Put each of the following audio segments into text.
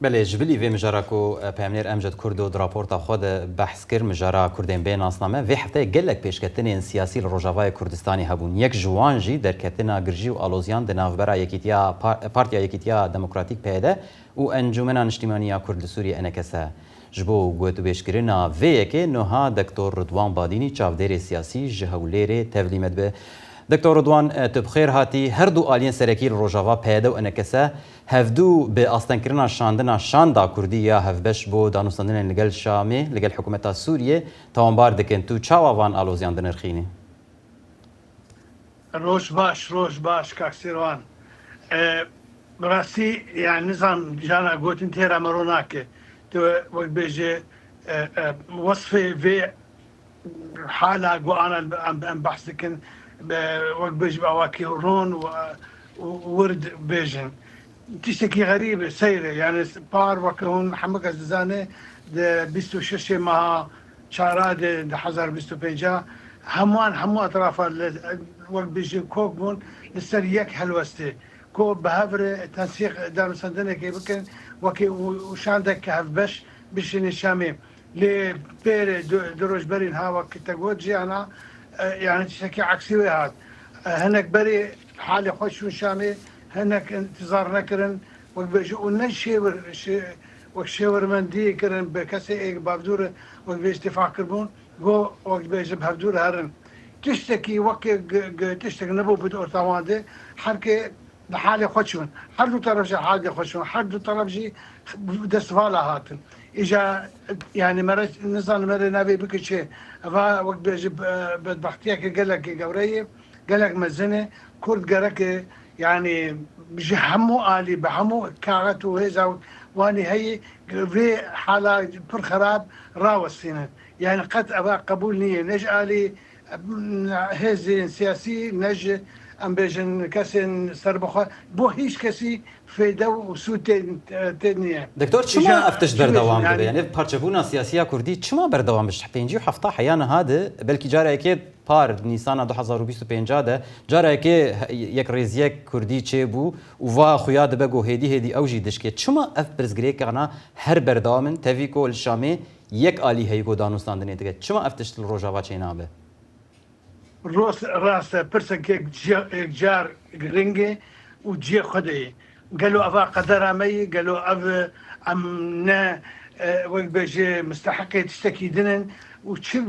بله جبلی و مجارکو پیامنر امجد کرد و راپورت خود بحث کرد مجارا کردین بین اسنامه و هفته گلک پیشکتن سیاسی روجاوای کردستانی هبون یک جوانجی در کتنا گرجی و آلوزیان در نافبرا یکیتیا پارتیا یکیتیا دموکراتیک پیدا و انجمن اجتماعی کرد سوریه انکسه جبو گوتو بیشکرنا و یکی نها دکتر رضوان بادینی چاودر سیاسی جهولیر تبلیمت به دکتر رضوان تبخیر هاتی هر دو آلین سرکی روجاوا پیدا و انکسه هفدو به آستانکرنا شاندنا شاندا کردی یا هفبش بو دانوستاندن لگل شامی لگل حکومت سوریه تاوانبار دکن تو چاوان آلوزیان دنرخینی روش باش کاکسیروان براستی يعني نظام جانا قوتن تيرا مروناك تو وقت بيجي وصفي في حالة قوانا ام بحث لكن وقت بيجي بواكي رون وورد بيجن تشتكي غريبة سيرة يعني بار وكهون حمق الزانة ده بيستو ششة مع شارات ده حزر بيستو بيجا همو أطراف وقت بيجي كوكبون لسريك هلوستي كو بهافر تنسيق دار سندنة كي بكن وكي وشاندك هفبش بشين الشامي لبير دروج برين هاوا كتاقود جي أنا يعني تشتكي عكسي وهاد هناك بري حالي خوش شامي هناك انتظار نكرن وبيجي ونشيور وشيور من دي كرن بكسي ايك بابدور وبيجي دفاع كربون جو وبيجي بهبدور هرن تشتكي وكي تشتكي نبو بدور طوانده حركه لحالي خوشون حدو طرف حالي خوشون حدو طرف جي دستفالا هاتن اجا يعني مرات نظام مرة نبي بك شيء فا وقت بيجي بدبختيك قالك قوريه قالك مزنه كرد قالك يعني بجي همو آلي بهمو كاغت وهيزا واني هي في حالة بر خراب راوسينا يعني قد أبا قبول نية نج آلي هزين سياسي نج ام بيجن كسن سربخه بو هیچ کسی فایده و سود تنیه دکتر چما افتش بردوام بده يعني پارچبونا سیاسیه کردی چما بردوام بش 57 حیانه هاده بلکی جاره که پار نیسان 2025 ده جاره که یک ریزیک کردی چه بو و وا خویاد بگو هدی اوجی دشکه چما اف برزگری کنا هر بردوامن تویکو الشامی یک عالی هیگو دانوستاندنه دیگه چما افتش روجاوا چینابه راس برسك جار رنجي وجي خدي قالوا أفا قدر مي قالوا أف أمنا وقت بيجي مستحقي تشتكي دنن وتشوف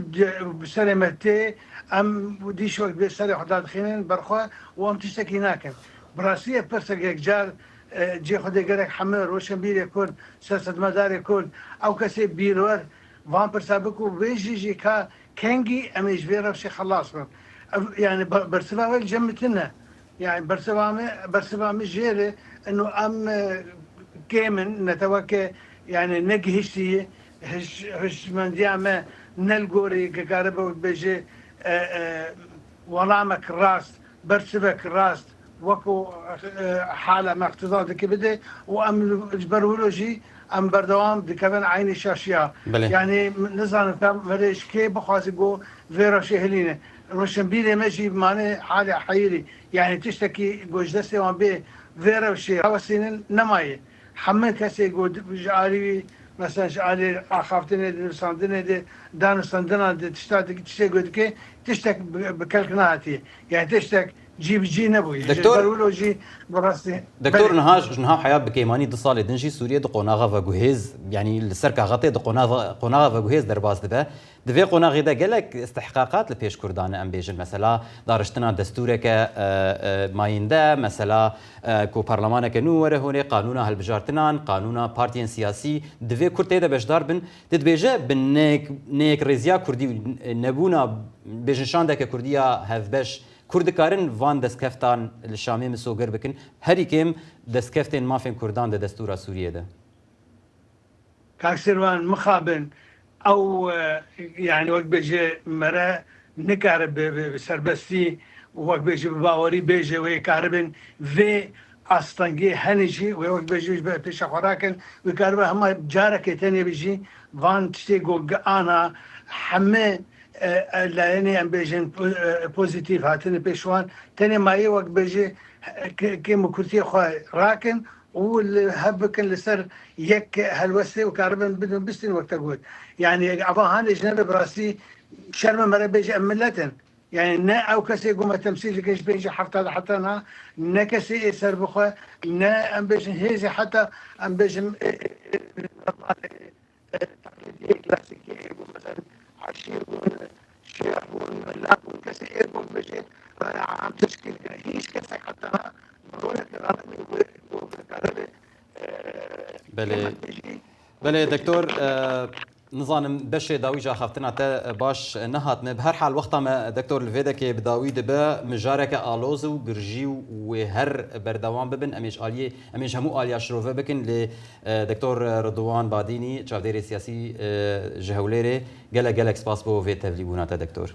بسلامتي أم وديش وقت بيسالي حداد خينين برخوا وأم تشتكي ناكن براسية برسك جار جي خدي قالك حمر وشنبيل يكون سياسة مدار يكون أو كسي بيرور وان برسابكو بيجي كا كنجي أميش فيرا وشي خلاص من يعني برسبامي جمتنا يعني برسبامي جيري انه ام كيمن نتوكي يعني نجهشتي هش من ديامه نلقوري كقاربه بيجي ولامك راس برسبك راس وكو حاله ما اقتضادك بده وام جبرولوجي ام بردوام دكان عيني شاشيه يعني نظام فريش كي بخاص جو فيرا شهلينه روشنبيلي ماشي معناه حالة حيري يعني تشتكي جوجدسي وان بي فيرا وشي حواسين نماي حمل كسي جو جاري مثلا جاري اخافتني دي دي دانو سندنا دي تشتكي جو تشتك بكلكناتي يعني تشتك جي نبوي دكتور جي براسي دكتور نها حياة بكيماني دو صالة دنجي سوريا دو قناغا وجهيز يعني السركة غطي دو قناغا وجهيز درباز دبا دفي قناغي دا قالك استحقاقات لبيش كردان ام بيجن مثلا دارشتنا دستورك مايندا مثلا كو برلمانك نوره هوني قانونا هالبجارتنان قانونا بارتيان سياسي دفي كرتي دا باش داربن دتبيجا بنيك ريزيا كردي نبونا بيجن شاندك كرديا هاف باش كردكارن وان دسكفتان الشامي مسوغر بكن هريكيم دسكفتين ما فين كردان ده دستور سوريا ده كاكسيروان مخابن او يعني وقت بيجي مرا نكارب بسربستي وقت بيجي باوري بيجي ويكاربن في استنجي هنجي وقت بيجي بيش خوراكن ويكارب هم جارك تاني بيجي وان تشتيغو انا حمي لاني ام بيجن بوزيتيف هاتني بيشوان تاني ما وقت بيجي كيما كرتي خو راكن والهبكن لسر يك هالوسي وكاربن بدون بستين وقت أقول يعني عباهان إجنبي براسي شرم مرة بيجي أملتن يعني نا أو كسي قوم تمثيل كيش بيجي حتى أنا نا كسي سر بخوا نا أم بيجي هيزي حتى أم بيجي تقليدية كلاسيكية مثلا عشير شيخ لا كسي يقوم بيجي عم تشكيل هيش كسي حتى بله بله دكتور نظام بشه داوی جا خفتنا تا باش نهات به هر حال وقتا ما دکتور الفیدا که بداوی دبا مجارک آلوز و گرجی و هر بردوام ببن امیش آلیه امیش همو آلیا شروفه بکن ل دکتور رضوان بادینی چاودیر سیاسی جهولره گله گله سپاس بو وی تبلیغونا تا دکتور